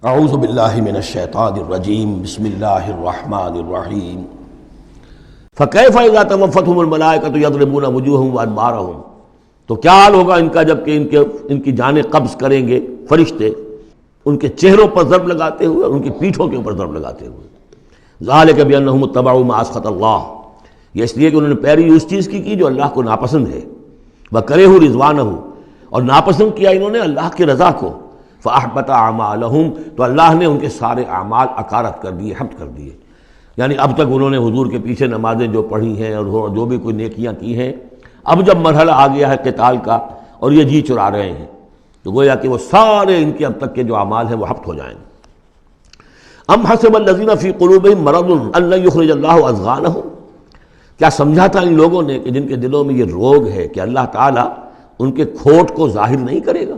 اعوذ باللہ من الشیطان الرجیم بسم اللہ الرحمن الرحیم فکیف اذا توفتہم الملائکۃ یضربون وجوہہم وادبارہم، تو کیا حال ہوگا ان کا جب کہ ان کی جانیں قبض کریں گے فرشتے، ان کے چہروں پر ضرب لگاتے ہوئے اور ان کی پیٹھوں کے اوپر ضرب لگاتے ہوئے۔ ذالک بانہم اتبعوا ما اسخط اللہ، یہ اس لیے کہ انہوں نے پیروی اس چیز کی جو اللہ کو ناپسند ہے، وکرہوا رضوانہ، اور ناپسند کیا انہوں نے اللہ کی رضا کو، فاحبط اعمالہم، تو اللہ نے ان کے سارے اعمال اکارت کر دیے، حبط کر دیے۔ یعنی اب تک انہوں نے حضور کے پیچھے نمازیں جو پڑھی ہیں اور جو بھی کوئی نیکیاں کی ہیں، اب جب مرحلہ آ گیا ہے قتال کا اور یہ جی چرا رہے ہیں، تو گویا کہ وہ سارے ان کے اب تک کے جو اعمال ہیں وہ حبط ہو جائیں گے۔ ام حسب الذین فی قلوبہم مرض ان لن یخرج اللہ اضغانہم، کیا سمجھا تھا ان لوگوں نے کہ جن کے دلوں میں یہ روگ ہے کہ اللہ تعالیٰ ان کے کھوٹ کو ظاہر نہیں کرے گا،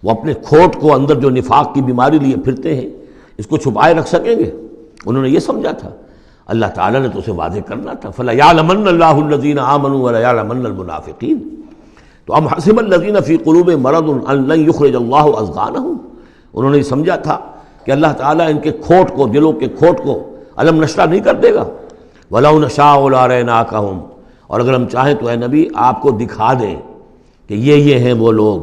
وہ اپنے کھوٹ کو اندر جو نفاق کی بیماری لیے پھرتے ہیں اس کو چھپائے رکھ سکیں گے؟ انہوں نے یہ سمجھا تھا، اللہ تعالیٰ نے تو اسے واضح کرنا تھا، فَلَيَعْلَمَنَّ اللَّهُ الَّذِينَ آمَنُوا وَلَيَعْلَمَنَّ الْمُنَافِقِينَ۔ تو ام حسب الذین فی قلوبہم مرض ان لن یخرج اللہ اضغانہم، انہوں نے یہ سمجھا تھا کہ اللہ تعالیٰ ان کے کھوٹ کو، دلوں کے کھوٹ کو علم نشرہ نہیں کر دے گا۔ وَلَوْ نَشَاءُ لَأَرَيْنَاكَهُمْ، اور اگر ہم چاہیں تو اے نبی آپ کو دکھا دیں کہ یہ ہیں وہ لوگ،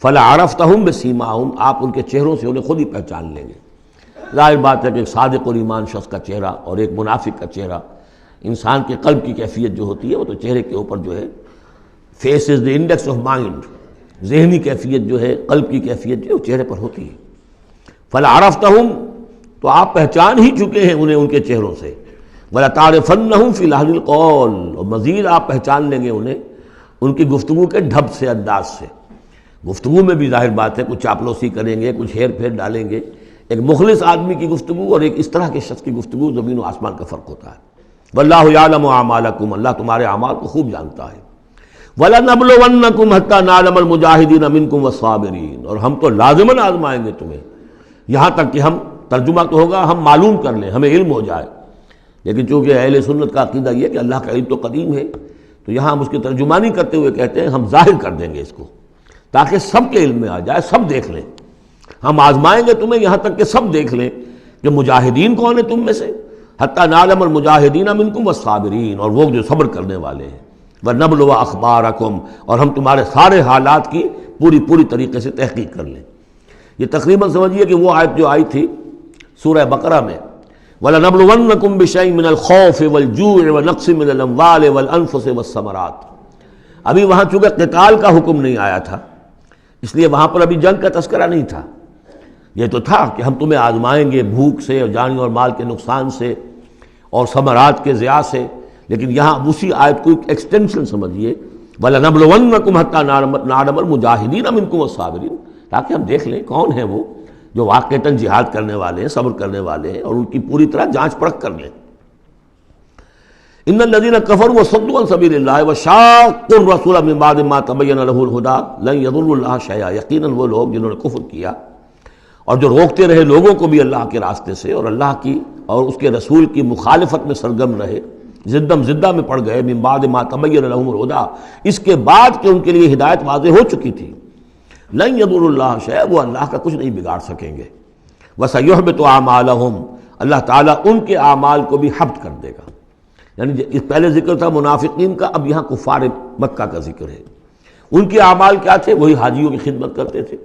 فَلَعَرَفْتَهُمْ بِسِیمَاهُمْ، آپ ان کے چہروں سے انہیں خود ہی پہچان لیں گے۔ ظاہر بات ہے کہ ایک صادق الایمان شخص کا چہرہ اور ایک منافق کا چہرہ، انسان کے قلب کی کیفیت جو ہوتی ہے وہ تو چہرے کے اوپر جو ہے، face is the index of mind, ذہنی کیفیت جو ہے، قلب کی کیفیت جو ہے وہ چہرے پر ہوتی ہے۔ فَلَعَرَفْتَهُمْ، تو آپ پہچان ہی چکے ہیں انہیں ان کے چہروں سے، وَلَتَعْرِفَنَّهُمْ فِي لَحْنِ الْقَوْلِ، اور مزید آپ پہچان لیں گے انہیں ان کی گفتگو کے ڈھب سے، انداز سے۔ گفتگو میں بھی ظاہر بات ہے کچھ چاپلوسی کریں گے، کچھ ہیر پھیر ڈالیں گے، ایک مخلص آدمی کی گفتگو اور ایک اس طرح کے شخص کی گفتگو زمین و آسمان کا فرق ہوتا ہے۔ وَاللَّهُ يَعْلَمُ أَعْمَالَكُمْ، اللہ تمہارے اعمال کو خوب جانتا ہے۔ وَلَنَبْلُوَنَّكُمْ حَتَّى نَعْلَمَ الْمُجَاهِدِينَ مِنكُمْ وَالصَّابِرِينَ، اور ہم تو لازماً آزمائیں گے تمہیں، یہاں تک کہ ہم، ترجمہ تو ہوگا ہم معلوم کر لیں، ہمیں علم ہو جائے، لیکن چونکہ اہل سنت کا عقیدہ یہ ہے کہ اللہ کا علم تو قدیم ہے، تو یہاں ہم اس کی ترجمانی کرتے ہوئے کہتے ہیں ہم ظاہر کر دیں گے اس کو، تاکہ سب کے علم میں آ جائے، سب دیکھ لیں۔ ہم آزمائیں گے تمہیں یہاں تک کہ سب دیکھ لیں کہ مجاہدین کون ہیں تم میں سے، حتیٰ نعلم المجاہدین منکم والصابرین، اور وہ جو صبر کرنے والے ہیں، وَنَبْلُوَ أَخْبَارَكُمْ، اور ہم تمہارے سارے حالات کی پوری طریقے سے تحقیق کر لیں۔ یہ تقریباً سمجھیے کہ وہ آیت جو آئی تھی سورہ بقرہ میں، وَلَنَبْلُوَنَّكُمْ بِشَيْءٍ مِّنَ الْخَوْفِ وَالْجُوعِ وَنَقْصٍ مِّنَ الْأَمْوَالِ وَالْأَنفُسِ وَالثَّمَرَاتِ۔ ابھی وہاں چونکہ قتال کا حکم نہیں آیا تھا، اس لیے وہاں پر ابھی جنگ کا تذکرہ نہیں تھا۔ یہ تو تھا کہ ہم تمہیں آزمائیں گے بھوک سے اور جان اور مال کے نقصان سے اور ثمرات کے ضیاع سے، لیکن یہاں اسی آیت کو ایک ایکسٹینشن سمجھیے، وَلَنَبْلُوَنَّكُمْ حَتَّى نَعْلَمَ الْمُجَاهِدِينَ مِنكُمْ وَالصَّابِرِينَ، تاکہ ہم دیکھ لیں کون ہیں وہ جو واقعتاً جہاد کرنے والے ہیں، صبر کرنے والے ہیں، اور ان کی پوری طرح جانچ پرکھ کر لیں۔ ان الذين كفروا وصدوا عن سبيل الله وشاقوا الرسول من بعد ما تبين له الهدى لن يضروا الله شيئا، یقیناً وہ لوگ جنہوں نے کفر کیا اور جو روکتے رہے لوگوں کو بھی اللہ کے راستے سے، اور اللہ کی اور اس کے رسول کی مخالفت میں سرگرم رہے، زدہ میں پڑ گئے، من بعد ما تبين لهم الهدى، اس کے بعد کہ ان کے لیے ہدایت واضح ہو چکی تھی، لن يضروا الله شيئا، وہ اللہ کا کچھ نہیں بگاڑ سکیں گے، وسيحبط اعمالهم، اللہ تعالیٰ ان کے اعمال کو بھی حبط کر دے گا۔ یعنی اس پہلے ذکر تھا منافقین کا، اب یہاں کفار مکہ کا ذکر ہے۔ ان کے اعمال کیا تھے؟ وہی حاجیوں کی خدمت کرتے تھے،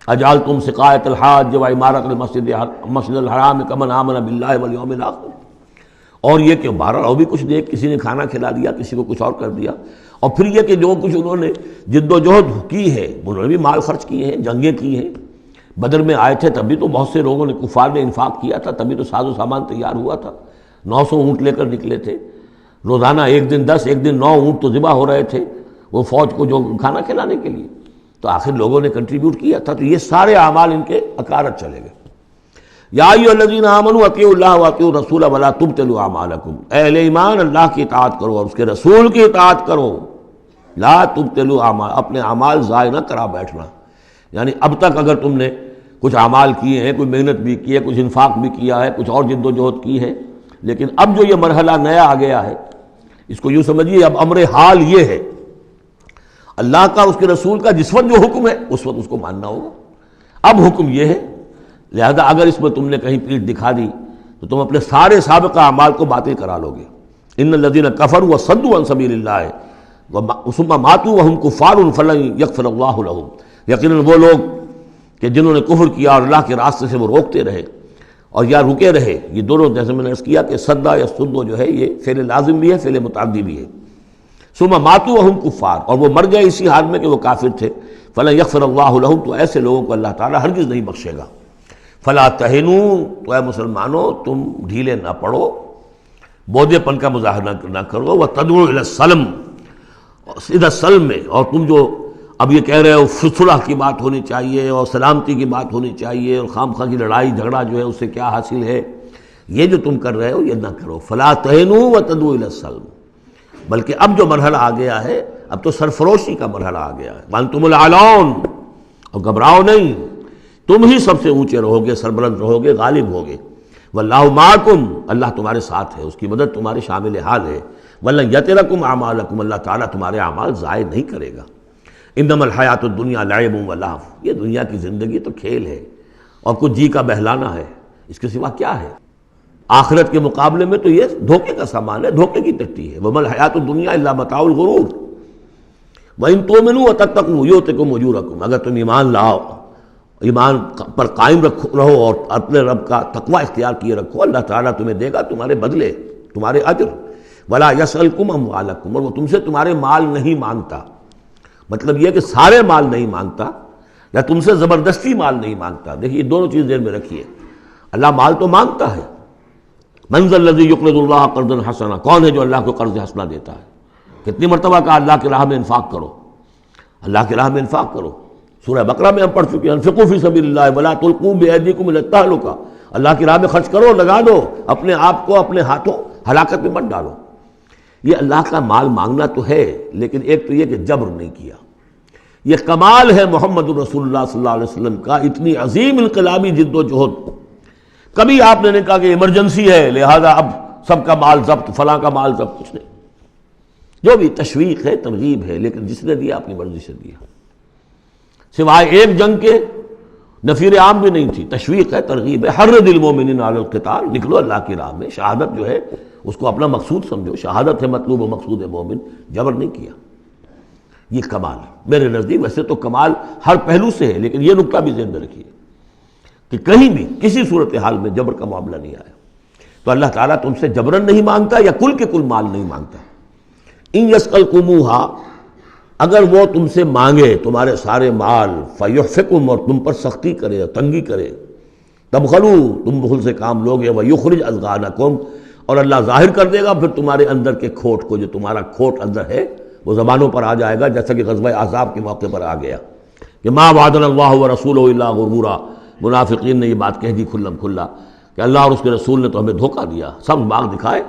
اجعلتم سقایۃ الحاج وعمارۃ المسجد الحرام کمن آمن باللہ والیوم الآخر، اور یہ کہ بہرحال اور بھی کچھ دے، کسی نے کھانا کھلا دیا، کسی کو کچھ اور کر دیا، اور پھر یہ کہ جو کچھ انہوں نے جد و جہد کی ہے، انہوں نے بھی مال خرچ کیے ہیں، جنگیں کی ہیں۔ بدر میں آئے تھے تب بھی تو بہت سے لوگوں نے، کفار نے انفاق کیا تھا، تبھی تو ساز و سامان تیار ہوا تھا، 900 اونٹ لے کر نکلے تھے، روزانہ ایک دن 10، ایک دن 9 اونٹ تو ذبح ہو رہے تھے وہ فوج کو جو کھانا کھلانے کے لیے، تو آخر لوگوں نے کنٹریبیوٹ کیا تھا، تو یہ سارے اعمال ان کے اکارت چلے گئے۔ یا ایھا الذین آمنوا اطیعوا اللہ واطیعوا الرسول ولا تبطلوا اعمالکم، اے اہل ایمان اللہ کی اطاعت کرو اور اس کے رسول کی اطاعت کرو، لا تبطلوا اعمال، اپنے اعمال ضائع نہ کرا بیٹھنا۔ یعنی اب تک اگر تم نے کچھ اعمال کیے ہیں، کوئی محنت بھی کی ہے، کچھ انفاق بھی کیا ہے، کچھ اور جد و جہد کی ہے، لیکن اب جو یہ مرحلہ نیا آ گیا ہے، اس کو یوں سمجھیے اب امر حال یہ ہے، اللہ کا، اس کے رسول کا جس وقت جو حکم ہے اس وقت اس کو ماننا ہوگا۔ اب حکم یہ ہے لہذا اگر اس میں تم نے کہیں پیٹھ دکھا دی تو تم اپنے سارے سابقہ اعمال کو باطل کرا لو گے۔ ان الذین کفروا وصدوا عن سبیل اللہ ثم ماتوا وهم کفار فلن یغفر اللہ لهم، یقیناً وہ لوگ کہ جنہوں نے کفر کیا اور اللہ کے راستے سے وہ روکتے رہے اور یا رکے رہے، یہ دونوں جیسے میں نے عرض کیا کہ صدا یا صدو جو ہے یہ فعل لازم بھی ہے، فعل متعدی بھی ہے۔ ثم ماتوا وهم کفار، اور وہ مر گئے اسی حال میں کہ وہ کافر تھے، فلن یغفر اللہ لهم، تو ایسے لوگوں کو اللہ تعالیٰ ہرگز نہیں بخشے گا۔ فلا تہنوا، تو اے مسلمانوں تم ڈھیلے نہ پڑو، بودے پن کا مظاہرہ نہ کرو، وتدعوا الی السلم، سیدھا سلم میں، اور تم جو اب یہ کہہ رہے ہو صلح کی بات ہونی چاہیے اور سلامتی کی بات ہونی چاہیے اور خام خواہ کی لڑائی جھگڑا جو ہے اس سے کیا حاصل ہے، یہ جو تم کر رہے ہو یہ نہ کرو۔ فلا تہنوا وتدعوا الی السلم، بلکہ اب جو مرحلہ آ گیا ہے اب تو سرفروشی کا مرحلہ آ گیا ہے، وانتم الاعلون، اور گھبراؤ نہیں، تم ہی سب سے اونچے رہو گے، سربلند رہو گے، غالب ہوگے۔ واللہ معکم، اللہ تمہارے ساتھ ہے، اس کی مدد تمہارے شامل حال ہے۔ ولن یترکم اعمالکم، اللہ تعالیٰ تمہارے اعمال ضائع نہیں کرے گا۔ انما الحیات الدنیا لعب و لہو، یہ دنیا کی زندگی تو کھیل ہے اور کچھ جی کا بہلانا ہے، اس کے سوا کیا ہے؟ آخرت کے مقابلے میں تو یہ دھوکے کا سامان ہے، دھوکے کی ٹٹی ہے۔ وما الحیات الدنیا الا متاع الغرور وان تؤمنوا وتتقوا یؤتکم اجورکم، اگر تم ایمان لاؤ، ایمان پر قائم رہو اور اپنے رب کا تقوی اختیار کیے رکھو، اللہ تعالیٰ تمہیں دے گا تمہارے بدلے، تمہارے اجر۔ ولا یسألکم اموالکم، اور وہ تم سے تمہارے مال نہیں مانگتا، مطلب یہ کہ سارے مال نہیں مانگتا یا تم سے زبردستی مال نہیں مانگتا۔ دیکھیے دونوں چیز ذہن میں رکھیے، اللہ مال تو مانگتا ہے، من ذا الذی یقرض اللہ قرضا حسنا، کون ہے جو اللہ کو قرض حسنہ دیتا ہے؟ کتنی مرتبہ کہا اللہ کی راہ میں انفاق کرو، اللہ کی راہ میں انفاق کرو۔ سورہ بقرہ میں ہم پڑھ چکے ہیں، انفقوا فی سبیل اللہ ولا تلقوا بایدیکم الی التہلکہ، اللہ کی راہ میں خرچ کرو، لگا دو، اپنے آپ کو اپنے ہاتھوں ہلاکت میں مت ڈالو۔ یہ اللہ کا مال مانگنا تو ہے، لیکن ایک تو یہ کہ جبر نہیں کیا۔ یہ کمال ہے محمد رسول اللہ صلی اللہ علیہ وسلم کا، اتنی عظیم انقلابی جد و جہد۔ کبھی آپ نے نہیں کہا کہ ایمرجنسی ہے لہذا اب سب کا مال ضبط، فلاں کا مال ضبط، کچھ نہیں۔ جو بھی تشویق ہے، ترغیب ہے، لیکن جس نے دیا اپنی مرضی سے دیا، سوائے ایک جنگ کے نفیر عام بھی نہیں تھی، تشویق ہے، ترغیب ہے۔ حرض المؤمنین علی القتال، نکلو اللہ کی راہ میں، شہادت جو ہے اس کو اپنا مقصود سمجھو، شہادت ہے مطلوب و مقصود مومن، جبر نہیں کیا۔ یہ کمال ہے میرے نزدیک، ویسے تو کمال ہر پہلو سے ہے، لیکن یہ نکتہ بھی ذہن میں رکھیے کہ کہیں بھی کسی صورتحال میں جبر کا معاملہ نہیں آیا۔ تو اللہ تعالیٰ تم سے جبرن نہیں مانگتا یا کل کے کل مال نہیں مانگتا۔ ان یسألکموہا، اگر وہ تم سے مانگے تمہارے سارے مال، فیحفکم، اور تم پر سختی کرے، تنگی کرے، تبخلوا، تم بخل سے کام لوگے، ویخرج اضغانکم، اور اللہ ظاہر کر دے گا پھر تمہارے اندر کے کھوٹ کو، جو تمہارا کھوٹ اندر ہے وہ زبانوں پر آ جائے گا، جیسا کہ غزوہ احزاب کے موقع پر آ گیا کہ ما وعدنا اللہ ورسولہ الا غرورا، منافقین نے یہ بات کہہ دی کھلم کھلا کہ اللہ اور اس کے رسول نے تو ہمیں دھوکہ دیا، سب باغ دکھائے۔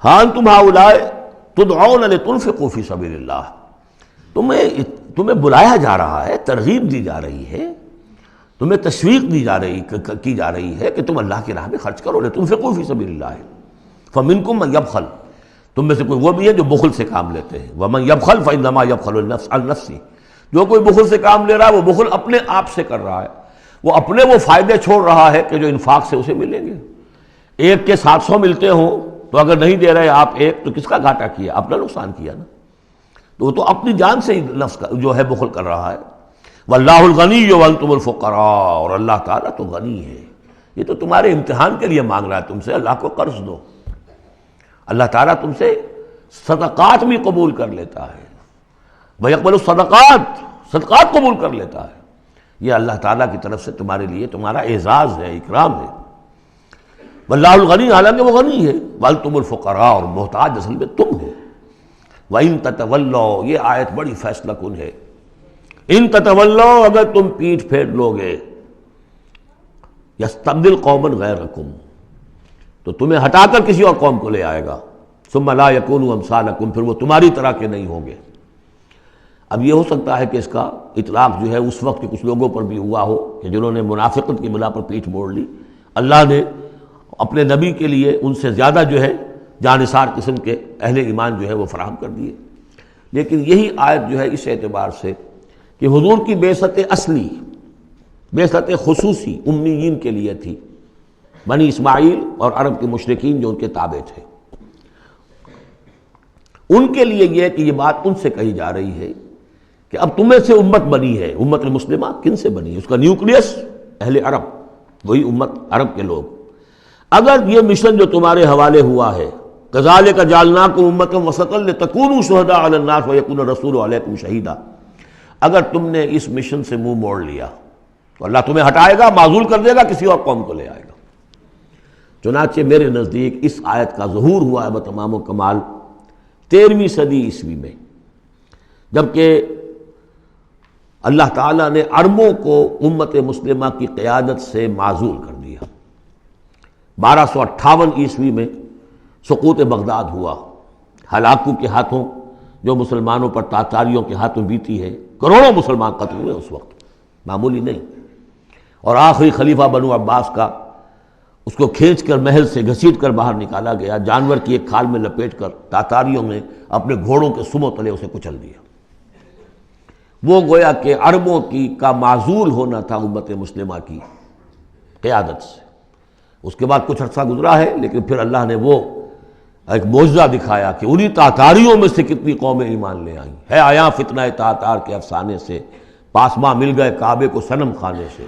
ہاں انتم ہؤلاء تدعون لتنفقوا فی سبیل اللہ، تمہیں بلایا جا رہا ہے، ترغیب دی جا رہی ہے، تمہیں تشویق دی جا رہی ہے کہ تم اللہ کی راہ میں خرچ کرو، لتنفقوا فی سبیل اللہ، فمنکم من یبخل، تم میں سے کوئی وہ بھی ہے جو بخل سے کام لیتے ہیں، ومن یبخل فانما یبخل عن نفسہ، جو کوئی بخل سے کام لے رہا ہے وہ بخل اپنے آپ سے کر رہا ہے، وہ اپنے وہ فائدے چھوڑ رہا ہے کہ جو انفاق سے اسے ملیں گے۔ ایک کے 700 ملتے ہوں تو اگر نہیں دے رہے آپ ایک تو کس کا گھاٹا کیا؟ اپنا نقصان کیا نا، تو وہ تو اپنی جان سے ہی نفس کا جو ہے بخل کر رہا ہے۔ واللہ الغنی وانتم الفقراء، اور اللہ تعالیٰ تو غنی ہے، یہ تو تمہارے امتحان کے لیے مانگ رہا ہے تم سے، اللہ کو قرض دو۔ اللہ تعالیٰ تم سے صدقات بھی قبول کر لیتا ہے، وَيَقْبَلُ الصَّدَقَاتِ، صدقات قبول کر لیتا ہے۔ یہ اللہ تعالیٰ کی طرف سے تمہارے لیے تمہارا اعزاز ہے، اکرام ہے۔ واللہ الغنی، حالانکہ وہ غنی ہے، وَأَنْتُمُ الْفُقَرَاءُ، اور محتاج اصل میں تم ہو۔ وَإِن تَتَوَلَّوْا، یہ آیت بڑی فیصلہ کن ہے۔ ان تتولوا، اگر تم پیٹھ پھیر لوگے، یستبدل قوما غیرکم، تو تمہیں ہٹا کر کسی اور قوم کو لے آئے گا، ثم لا یکونوا امثالکم، پھر وہ تمہاری طرح کے نہیں ہوں گے۔ اب یہ ہو سکتا ہے کہ اس کا اطلاق جو ہے اس وقت کے کچھ لوگوں پر بھی ہوا ہو کہ جنہوں نے منافقت کی بنا پر پیٹھ موڑ لی، اللہ نے اپنے نبی کے لیے ان سے زیادہ جو ہے جانثار قسم کے اہل ایمان جو ہے وہ فراہم کر دیے۔ لیکن یہی آیت جو ہے اس اعتبار سے کہ حضور کی بعثت اصلی بعثت خصوصی امیین کے لیے تھی، بنی اسماعیل اور عرب کے مشرکین جو ان کے تابع تھے، ان کے لیے یہ کہ یہ بات ان سے کہی جا رہی ہے کہ اب تمہیں سے امت بنی ہے۔ امت مسلمہ کن سے بنی ہے؟ اس کا نیوکلیس اہل عرب، وہی امت عرب کے لوگ۔ اگر یہ مشن جو تمہارے حوالے ہوا ہے کذالک جعلناکم امۃ وسطا لتکونوا شہداء علی الناس ویکون الرسول علیکم شہیدا، اگر تم نے اس مشن سے منہ موڑ لیا تو اللہ تمہیں ہٹائے گا، معزول کر دے گا، کسی اور قوم کو لے آئے گا۔ چنانچہ میرے نزدیک اس آیت کا ظہور ہوا ہے بتمام و کمال 13ویں صدی عیسوی میں، جبکہ اللہ تعالیٰ نے عربوں کو امت مسلمہ کی قیادت سے معزول کر دیا۔ 1258 عیسوی میں سقوط بغداد ہوا، ہلاکو کے ہاتھوں جو مسلمانوں پر تاتاریوں کے ہاتھوں بیتی ہے، کروڑوں مسلمان قتل ہوئے اس وقت، معمولی نہیں۔ اور آخری خلیفہ بنو عباس کا، اس کو کھینچ کر محل سے گھسیٹ کر باہر نکالا گیا، جانور کی ایک کھال میں لپیٹ کر تاتاریوں نے اپنے گھوڑوں کے سموں تلے اسے کچل دیا۔ وہ گویا کہ عربوں کا معزول ہونا تھا امت مسلمہ کی قیادت سے۔ اس کے بعد کچھ عرصہ گزرا ہے، لیکن پھر اللہ نے وہ ایک معجزہ دکھایا کہ انہی تاتاریوں میں سے کتنی قومیں ایمان لے آئیں۔ ہے آیا فتنہ تاتار کے افسانے سے، پاسماں مل گئے کعبے کو صنم خانے سے۔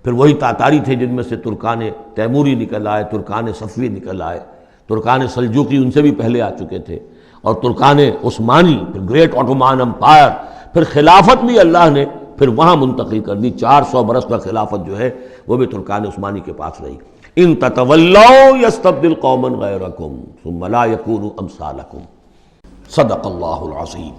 پھر وہی تاتاری تھے جن میں سے ترکان تیموری نکل آئے، ترکان صفوی نکل آئے، ترکان سلجوقی ان سے بھی پہلے آ چکے تھے، اور ترکان عثمانی، پھر گریٹ آٹومان امپائر، پھر خلافت بھی اللہ نے پھر وہاں منتقل کر دی۔ 400 برس کا خلافت جو ہے وہ بھی ترکان عثمانی کے پاس رہی۔ ان تتولوا یستبدل قوما غیرکم ثم لا یکونوا امثالکم۔ صدق اللہ العظیم۔